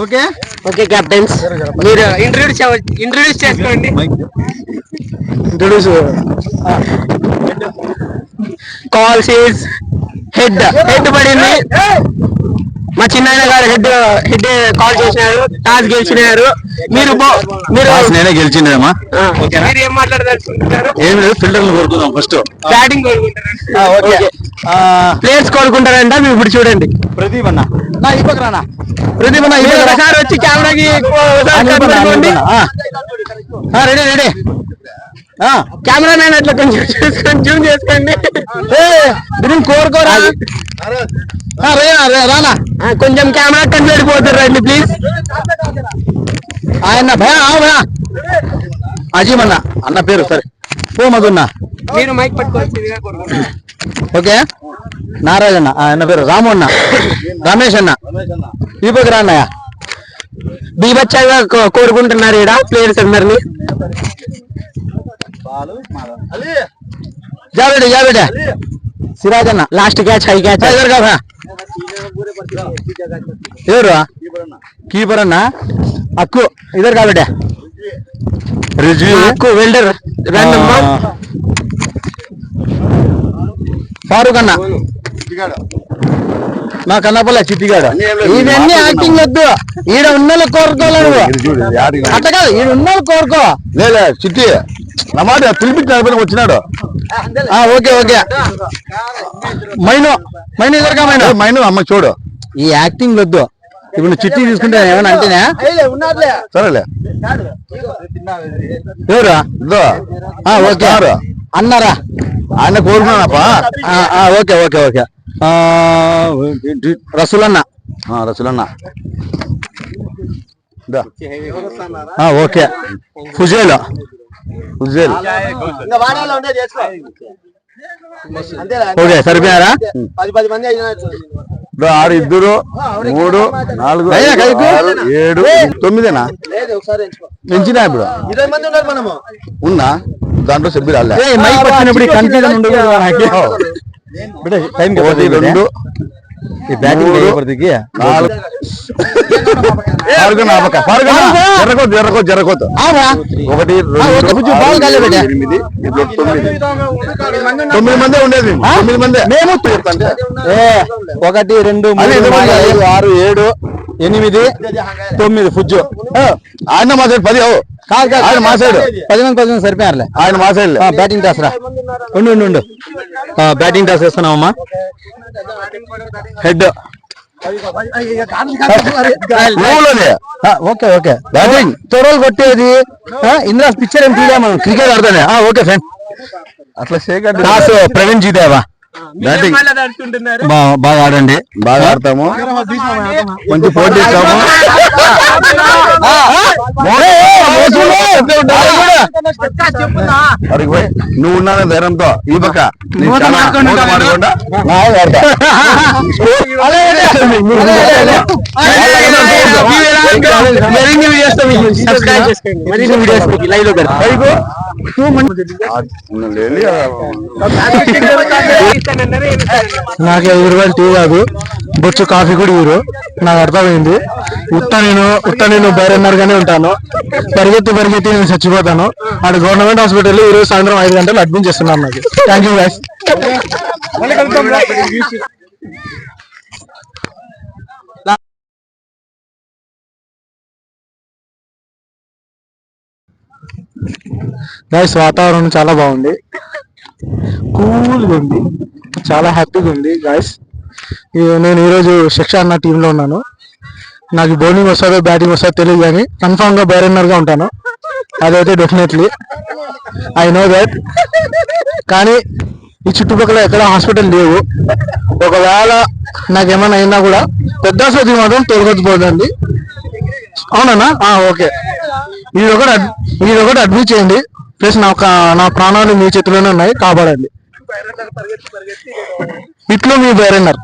Okay okay captains, మీరు introduce చేసుకోండి. Calls is head పడింది. మా చిన్నాయన గారు హెడ్ కాల్ చేసినారు, టాస్ గెలిచినారు. మీరు నేనే గెలిచిండేమా. మీరు ఏం మాట్లాడదలుచుకుంటున్నారు? ఏం లేదు, ఫిల్టర్లు కోరుకుందాం ఫస్ట్. బ్యాటింగ్ కోరుకుంటారు, ప్లేయర్స్ కోరుకుంటారంట. మీరు ఇప్పుడు చూడండి. ప్రదీప్ అన్న ఒకసారి వచ్చి కెమెరాకి రెడీ రెడీ. కెమెరా మ్యాన్ అట్లా కొంచెం జూమ్ చేసుకోండి. కోరుకోరా రానా, కొంచెం కెమెరా కనిపెట్టి పోతారు. రండి ప్లీజ్. ఆయన భయా అజీమ్ అన్న పేరు సరే ఓ మధున్న. మీరు మైక్ పట్టుకోవచ్చు. ఓకే నారాయణ అన్న, ఆయన పేరు రాము అన్న, రమేష్ అన్న, ఈ పక్క రా అన్నయ్య. బీబచ్చాగా కోరుకుంటున్నారు ఇక్కడ ప్లేయర్స్ అందరినీ. జాబెడే సిరాజ్ అన్న, లాస్ట్ క్యాచ్ హై క్యాచ్. ఎవరు కీపర్ అన్న అక్కు ఇద్దరు కాబట్టి అక్కు వెల్డర్ రండమ్మా. ఫారూక్ అన్న, మా కన్నపల్ల చిట్టిగాడు. ఇవన్నీ యాక్టింగ్ వద్దు, ఈడ ఉన్న కోరుకోలేవు. అట్లా కాదు, ఈడ ఉన్న కోరుకో. లే చిట్టి నా మాట పిలిపించిన వచ్చినాడు. ఓకే ఓకే మైను ఎదురుగా మైను అమ్మ చూడు. ఈ యాక్టింగ్ వద్దు. ఇప్పుడు చిట్టి తీసుకుంటే ఏమన్నా అంటేనే సరేలే. ఎవరు ఓకే అన్నారా, ఆయన కోరుకున్నానప్పా. ఓకే ఓకే ఓకే రసూలన్న ఓకే ఫుజేల్ ఓకే సరిపోయారా? 6 2 3 4 7 9 పెంచినా ఇప్పుడు ఉన్నా దాంట్లో సభ్యులు మైక్ పట్టినప్పుడు కన్ఫ్యూజన్ ఉండదు. టైం 2 ఈ బ్యాటింగ్ జరగొద్దు 1 2 9 మంది ఉండేది. 9 మంది మేము 1 2 3 4 5 6 7 8 9 ఫుజ్జు. ఆయన మా సైడ్ 10 ఆయన మా సైడ్ 10 మంది సరిపోయారులే. ఆయన మా సైడ్ బ్యాటింగ్ టాస్ రా. ఉండు బ్యాటింగ్ టాస్ వేస్తున్నామమ్మా. హెడ్ ఓకే ఓకే బ్యాటింగ్ తొడలు కొట్టేది. ఇంద్రా పిక్చర్ ఏం తీయా మనం క్రికెట్ ఆడతానే. ఓకే ఫ్రెండ్ అట్లా టాస్ ప్రవీణ్ జీదేవా. బ్యాటింగ్ బాగా ఆడండి, బాగా ఆడతాము, మంచి పోటీ ఇస్తాము. నువ్వు ఉన్నాను ధైర్యంతో ఈ పక్క నాకు 5 రూపాయలు టీ కాదు, బొచ్చు కాఫీ కూడా ఇవ్వరు. నాకు అర్థమైంది. ఉత్త నేను బైరన్నర్ గానే ఉంటాను. పరిగెత్తి నేను చచ్చిపోతాను. అక్కడ గవర్నమెంట్ హాస్పిటల్ ఈ రోజు సాయంత్రం 5 గంటలు అడ్మిట్ చేస్తున్నాను. నాకు థ్యాంక్ యూ గైస్. గైస్ వాతావరణం చాలా బాగుంది, కూల్గా ఉంది, చాలా హ్యాపీగా ఉంది గైస్. నేను ఈరోజు శిక్ష అన్న టీంలో ఉన్నాను. నాకు బౌలింగ్ వస్తుందో బ్యాటింగ్ వస్తుందో తెలియదు, కానీ కన్ఫామ్గా బైరన్నర్గా ఉంటాను. అదైతే డెఫినెట్లీ ఐ నో దట్. కానీ ఈ చుట్టుపక్కల ఎక్కడ హాస్పిటల్ లేవు. ఒకవేళ నాకేమైనా అయినా కూడా పెద్ద ఆసుపత్రి మాత్రం తొలగొచ్చిపోదండి. అవునన్నా? ఓకే, ఇది ఒకటి అడ్మిట్ చేయండి. ప్లస్ నా ప్రాణాలు మీ చేతిలోనే ఉన్నాయి, కాపాడండి. ఇట్లు మీ బైరన్నర్.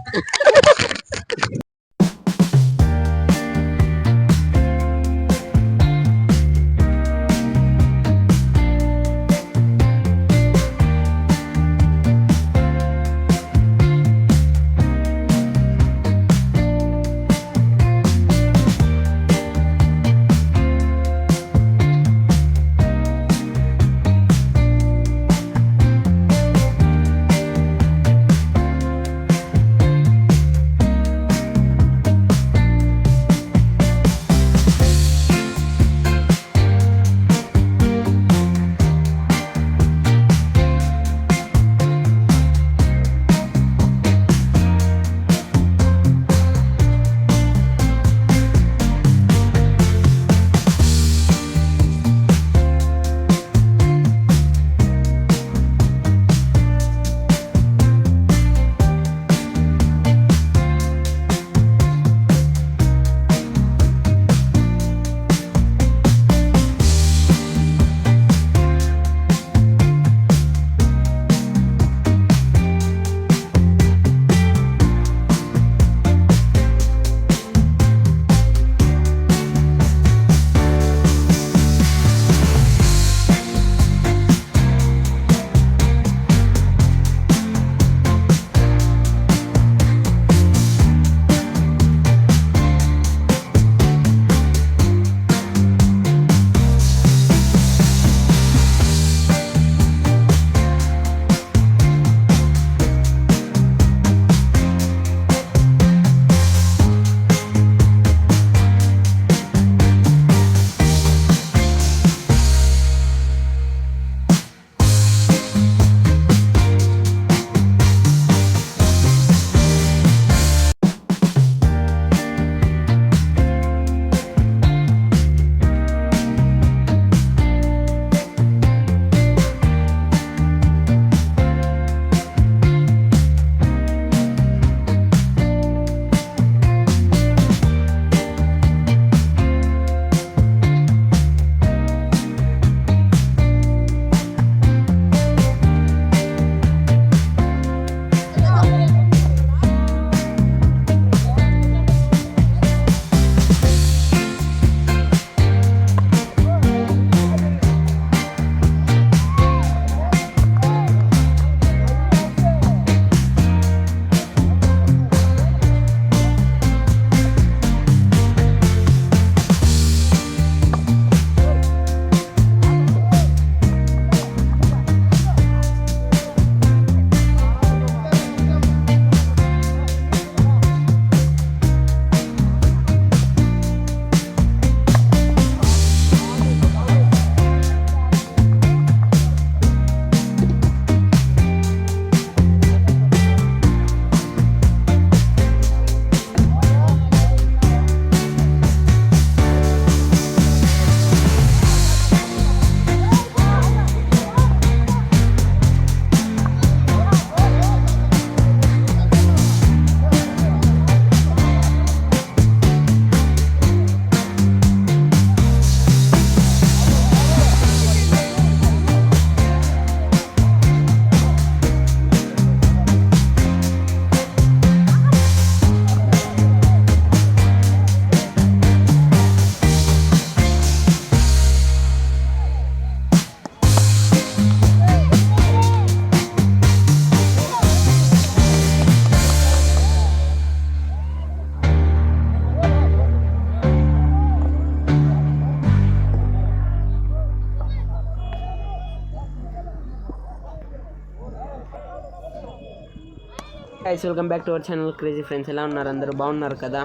Guys, welcome back to our channel crazy friends. ఎలా ఉన్నారు? అందరూ బాగున్నారు కదా?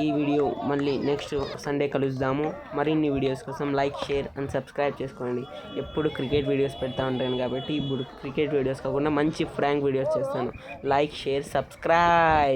ఈ వీడియో మళ్ళీ నెక్స్ట్ సండే కలుద్దాము. మరిన్ని వీడియోస్ కోసం లైక్, షేర్ అండ్ సబ్స్క్రైబ్ చేసుకోండి. ఎప్పుడు క్రికెట్ వీడియోస్ పెడతా ఉంటాను కాబట్టి ఇప్పుడు క్రికెట్ వీడియోస్ కాకుండా మంచి ఫ్రాంక్ వీడియోస్ చేస్తాను. Like, share, subscribe.